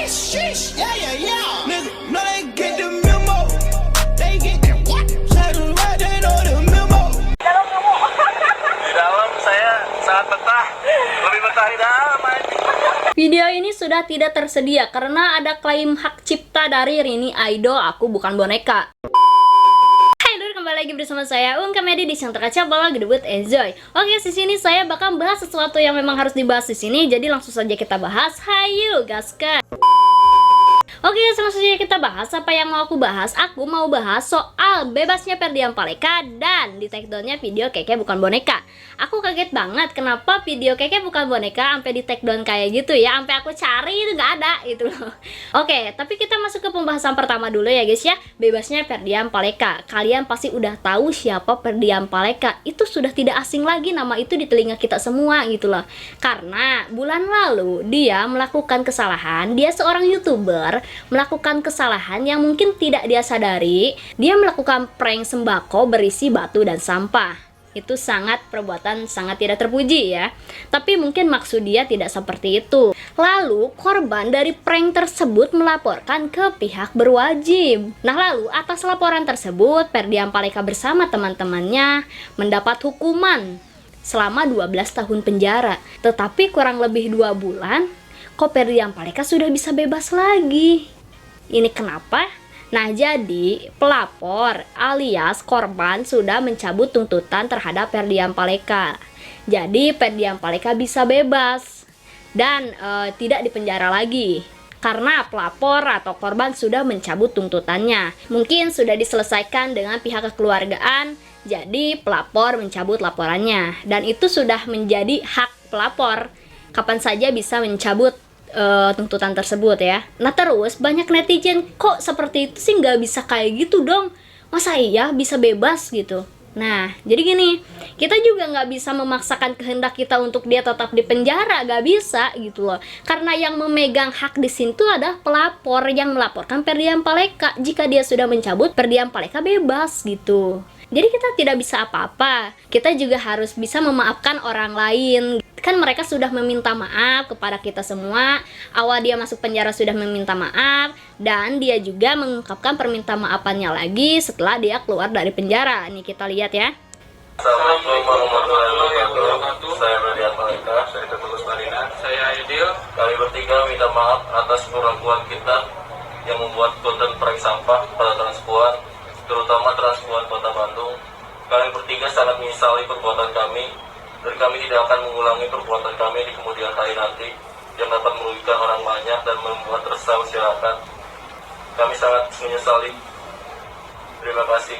sheesh, yeah, yeah, yeah. Nigga, no, they get the memo. They get the what? Say the right, they know the memo. Di dalam saya sangat betah, lebih betah di dalam aja. Video ini sudah tidak tersedia karena ada klaim hak cipta dari Rini Aido, aku bukan boneka. Hai lur, kembali lagi bersama saya Komedi di channel terkacau lagi debut Enjoy. Oke, di sini saya bakal bahas sesuatu yang memang harus dibahas di sini, jadi langsung saja kita bahas. Hayu, gaskan. Oke, langsung saja kita bahas. Apa yang mau aku bahas? Aku mau bahas soal bebasnya Ferdian Paleka dan di takedownnya video Keke bukan boneka. Aku kaget banget kenapa video Keke bukan boneka sampai di takedown kayak gitu ya. Sampai aku cari itu nggak ada itu loh. Oke, tapi kita masuk ke pembahasan pertama dulu ya guys ya. Bebasnya Ferdian Paleka. Kalian pasti udah tahu siapa Ferdian Paleka. Itu sudah tidak asing lagi, nama itu di telinga kita semua gitu loh. Karena bulan lalu dia melakukan kesalahan. Dia seorang YouTuber melakukan kesalahan yang mungkin tidak dia sadari. Dia melakukan prank sembako berisi batu dan sampah. Itu perbuatan sangat tidak terpuji ya. Tapi mungkin maksud dia tidak seperti itu. Lalu korban dari prank tersebut melaporkan ke pihak berwajib. Nah lalu atas laporan tersebut Ferdian Paleka bersama teman-temannya mendapat hukuman selama 12 tahun penjara. Tetapi kurang lebih 2 bulan kok Ferdian Paleka sudah bisa bebas lagi. Ini kenapa? Nah, jadi pelapor alias korban sudah mencabut tuntutan terhadap Ferdian Paleka. Jadi Ferdian Paleka bisa bebas dan tidak dipenjara lagi karena pelapor atau korban sudah mencabut tuntutannya. Mungkin sudah diselesaikan dengan pihak kekeluargaan, jadi pelapor mencabut laporannya dan itu sudah menjadi hak pelapor. Kapan saja bisa mencabut tuntutan tersebut ya. Nah terus banyak netizen kok seperti itu sih, nggak bisa kayak gitu dong, masa iya bisa bebas gitu. Nah jadi gini, kita juga nggak bisa memaksakan kehendak kita untuk dia tetap di penjara, nggak bisa gitu loh. Karena yang memegang hak di sini tuh adalah pelapor yang melaporkan Ferdian Paleka. Jika dia sudah mencabut, Ferdian Paleka bebas gitu. Jadi kita tidak bisa apa-apa. Kita juga harus bisa memaafkan orang lain. Kan mereka sudah meminta maaf kepada kita semua. Awal dia masuk penjara sudah meminta maaf, dan dia juga mengungkapkan permintaan maafannya lagi setelah dia keluar dari penjara. Nih kita lihat ya. Assalamualaikum warahmatullahi wabarakatuh. Saya Ferdian Paleka dari Ketulus Marina. Saya Aidil. Kami bertiga minta maaf atas keraguan kita yang membuat konten prank sampah pada transpuan, terutama transpuan Kota Bandung. Kami bertiga sangat menyesali perbuatan kami, dan kami tidak akan mengulangi perbuatan kami di kemudian hari nanti yang dapat merugikan orang banyak dan membuat resah masyarakat. Kami sangat menyesali. Terima kasih.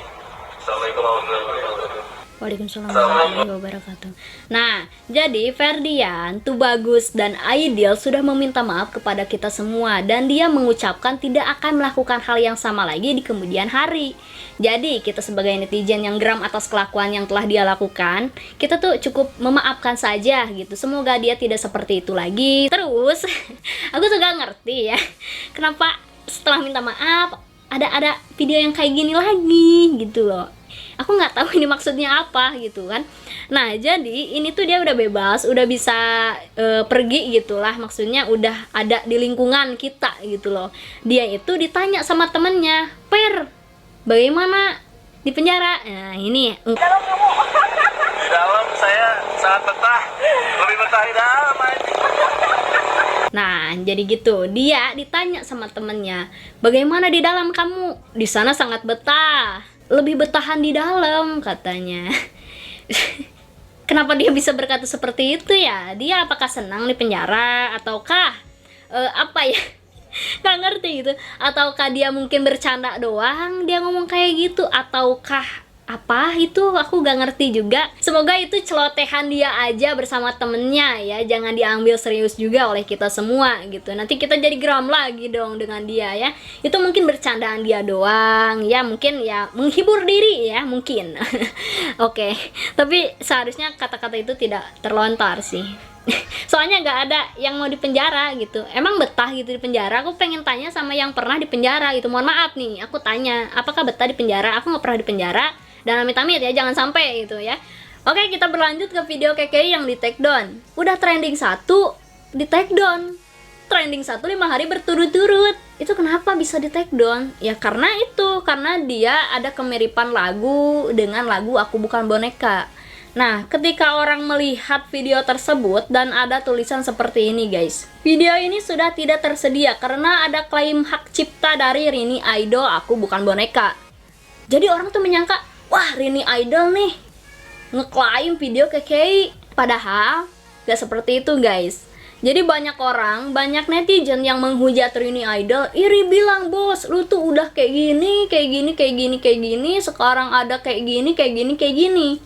Assalamualaikum warahmatullahi wabarakatuh. Waalaikumsalam warahmatullahi wabarakatuh. Nah, jadi Ferdian, Tubagus, dan Aidil sudah meminta maaf kepada kita semua dan dia mengucapkan tidak akan melakukan hal yang sama lagi di kemudian hari. Jadi kita sebagai netizen yang geram atas kelakuan yang telah dia lakukan, kita tuh cukup memaafkan saja gitu. Semoga dia tidak seperti itu lagi. Terus aku tuh gak ngerti ya, kenapa setelah minta maaf ada video yang kayak gini lagi gitu loh. Aku nggak tahu ini maksudnya apa gitu kan. Nah jadi ini tuh dia udah bebas, udah bisa pergi gitulah, maksudnya udah ada di lingkungan kita gitu loh. Dia itu ditanya sama temennya, Per, bagaimana di penjara? Nah ini Di dalam saya sangat betah, lebih betah di dalam aja. Nah, jadi gitu. Dia ditanya sama temennya, bagaimana di dalam kamu? Di sana sangat betah, lebih betahan di dalam katanya. Kenapa dia bisa berkata seperti itu ya? Dia apakah senang di penjara ataukah apa ya? Nggak ngerti gitu. Ataukah dia mungkin bercanda doang dia ngomong kayak gitu, ataukah apa itu, aku gak ngerti juga. Semoga itu celotehan dia aja bersama temennya ya, jangan diambil serius juga oleh kita semua gitu. Nanti kita jadi geram lagi dong dengan dia ya. Itu mungkin bercandaan dia doang ya, mungkin ya menghibur diri ya mungkin. Oke, tapi seharusnya kata-kata itu tidak terlontar sih. Soalnya nggak ada yang mau di penjara gitu. Emang betah gitu di penjara? Aku pengen tanya sama yang pernah di penjara gitu. Mohon maaf nih, aku tanya, apakah betah di penjara? Aku nggak pernah di penjara dan amit-amit ya, jangan sampai gitu ya. Oke, kita berlanjut ke video Keke yang di take down. Udah trending 1 di take down. trending 5 hari berturut-turut. Itu kenapa bisa di take down? Ya karena dia ada kemiripan lagu dengan lagu Aku Bukan Boneka. Nah, ketika orang melihat video tersebut dan ada tulisan seperti ini guys, video ini sudah tidak tersedia karena ada klaim hak cipta dari Rini Idol Aku Bukan Boneka. Jadi orang tuh menyangka, wah Rini Idol nih ngeklaim video KKI. Padahal gak seperti itu guys. Jadi banyak netizen yang menghujat Rini Idol, iri bilang, bos, lu tuh udah kayak gini, sekarang ada kayak gini,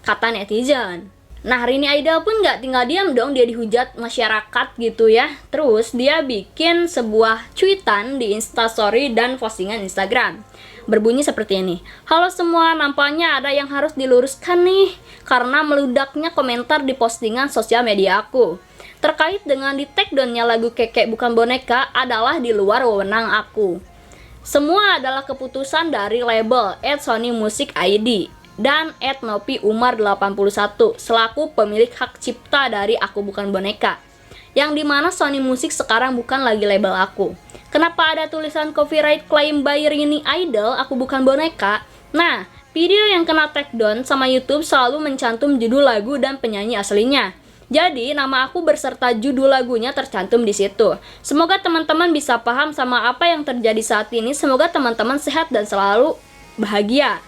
kata netizen. Nah, Rini Idol pun gak tinggal diam dong, dia dihujat masyarakat gitu ya. Terus dia bikin sebuah cuitan di Instastory dan postingan Instagram. Berbunyi seperti ini, halo semua, nampaknya ada yang harus diluruskan nih, karena meludaknya komentar di postingan sosial media aku. Terkait dengan di take down-nya lagu Keke Bukan Boneka adalah di luar wewenang aku. Semua adalah keputusan dari label @Sony Music ID dan @nopiumar81 selaku pemilik hak cipta dari Aku Bukan Boneka, yang dimana Sony Music sekarang bukan lagi label aku. Kenapa ada tulisan copyright claim by Rini Idol Aku Bukan Boneka? Nah, video yang kena take down sama YouTube selalu mencantum judul lagu dan penyanyi aslinya. Jadi, nama aku berserta judul lagunya tercantum di situ. Semoga teman-teman bisa paham sama apa yang terjadi saat ini. Semoga teman-teman sehat dan selalu bahagia.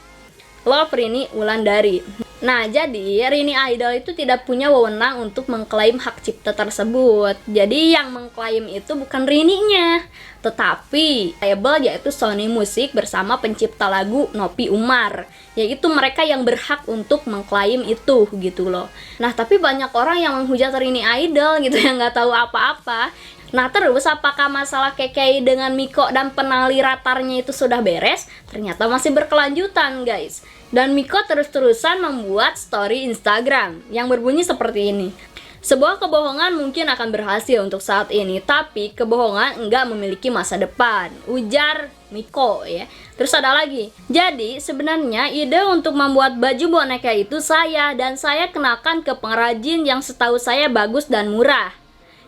Love, Rini Wulandari. Nah, jadi Rini Idol itu tidak punya wewenang untuk mengklaim hak cipta tersebut. Jadi yang mengklaim itu bukan Rininya, tetapi label yaitu Sony Music bersama pencipta lagu Nopi Umar. Yaitu mereka yang berhak untuk mengklaim itu gitu loh. Nah, tapi banyak orang yang menghujat Rini Idol gitu yang nggak tahu apa-apa. Nah, terus apakah masalah KKI dengan Miko dan penali ratarnya itu sudah beres? Ternyata masih berkelanjutan guys. Dan Miko terus-terusan membuat story Instagram yang berbunyi seperti ini. Sebuah kebohongan mungkin akan berhasil untuk saat ini, tapi kebohongan enggak memiliki masa depan, ujar Miko ya. Terus ada lagi, jadi sebenarnya ide untuk membuat baju boneka itu saya, dan saya kenakan ke pengrajin yang setahu saya bagus dan murah.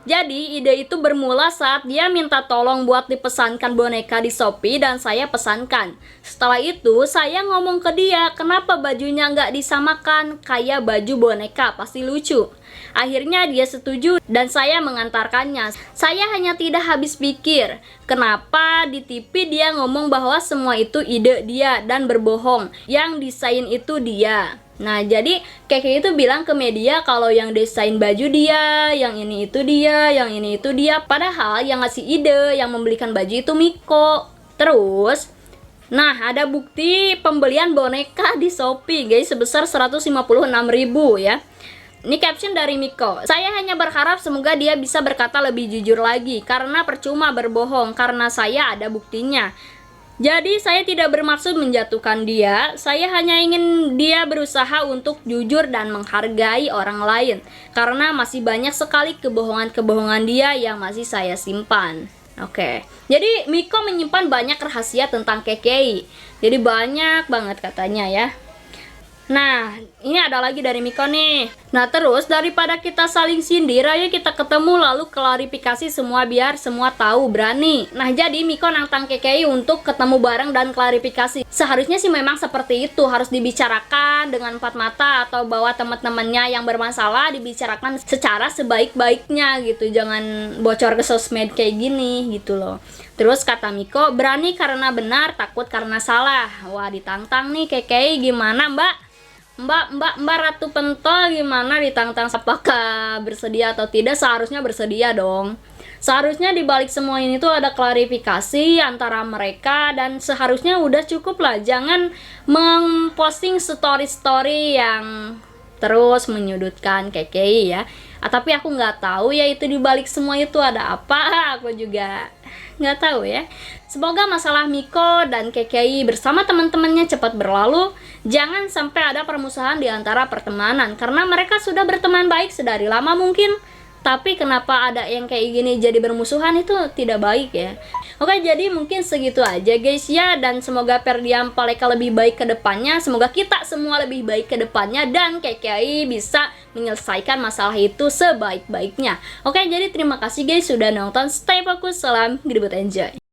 Jadi ide itu bermula saat dia minta tolong buat dipesankan boneka di Shopee dan saya pesankan. Setelah itu saya ngomong ke dia, kenapa bajunya nggak disamakan kayak baju boneka, pasti lucu. Akhirnya dia setuju dan saya mengantarkannya. Saya hanya tidak habis pikir, kenapa di TV dia ngomong bahwa semua itu ide dia dan berbohong, yang desain itu dia. Nah, jadi Keke itu bilang ke media kalau yang desain baju dia, yang ini itu dia, yang ini itu dia. Padahal yang ngasih ide, yang membelikan baju itu Miko. Terus, nah ada bukti pembelian boneka di Shopee guys sebesar 156.000 ya. Ini caption dari Miko. Saya hanya berharap semoga dia bisa berkata lebih jujur lagi, karena percuma berbohong, karena saya ada buktinya. Jadi saya tidak bermaksud menjatuhkan dia, saya hanya ingin dia berusaha untuk jujur dan menghargai orang lain, karena masih banyak sekali kebohongan-kebohongan dia yang masih saya simpan. Oke, jadi Miko menyimpan banyak rahasia tentang KKI, jadi banyak banget katanya ya. Nah, ini ada lagi dari Miko nih. Nah, terus daripada kita saling sindir, ayo kita ketemu lalu klarifikasi semua biar semua tahu, berani. Nah, jadi Miko nantang KKI untuk ketemu bareng dan klarifikasi. Seharusnya sih memang seperti itu, harus dibicarakan dengan empat mata atau bawa teman-temannya yang bermasalah dibicarakan secara sebaik-baiknya gitu. Jangan bocor ke sosmed kayak gini gitu loh. Terus kata Miko, berani karena benar, takut karena salah. Wah, ditantang nih KKI, gimana Mbak Ratu Pentol, gimana ditantang, apakah bersedia atau tidak? Seharusnya bersedia dong. Seharusnya dibalik semua ini tuh ada klarifikasi antara mereka, dan seharusnya udah cukup lah, jangan memposting story-story yang terus menyudutkan KKI ya. Tapi aku nggak tahu ya itu dibalik semua itu ada apa, aku juga nggak tahu ya. Semoga masalah Miko dan KKI bersama teman-temannya cepat berlalu. Jangan sampai ada permusuhan di antara pertemanan, karena mereka sudah berteman baik sedari lama mungkin. Tapi kenapa ada yang kayak gini jadi bermusuhan, itu tidak baik ya. Oke, jadi mungkin segitu aja guys ya. Dan semoga Ferdian Paleka lebih baik ke depannya. Semoga kita semua lebih baik ke depannya. Dan KKI bisa menyelesaikan masalah itu sebaik-baiknya. Oke, jadi terima kasih guys sudah nonton. Stay fokus, salam Gedebut Enjoy.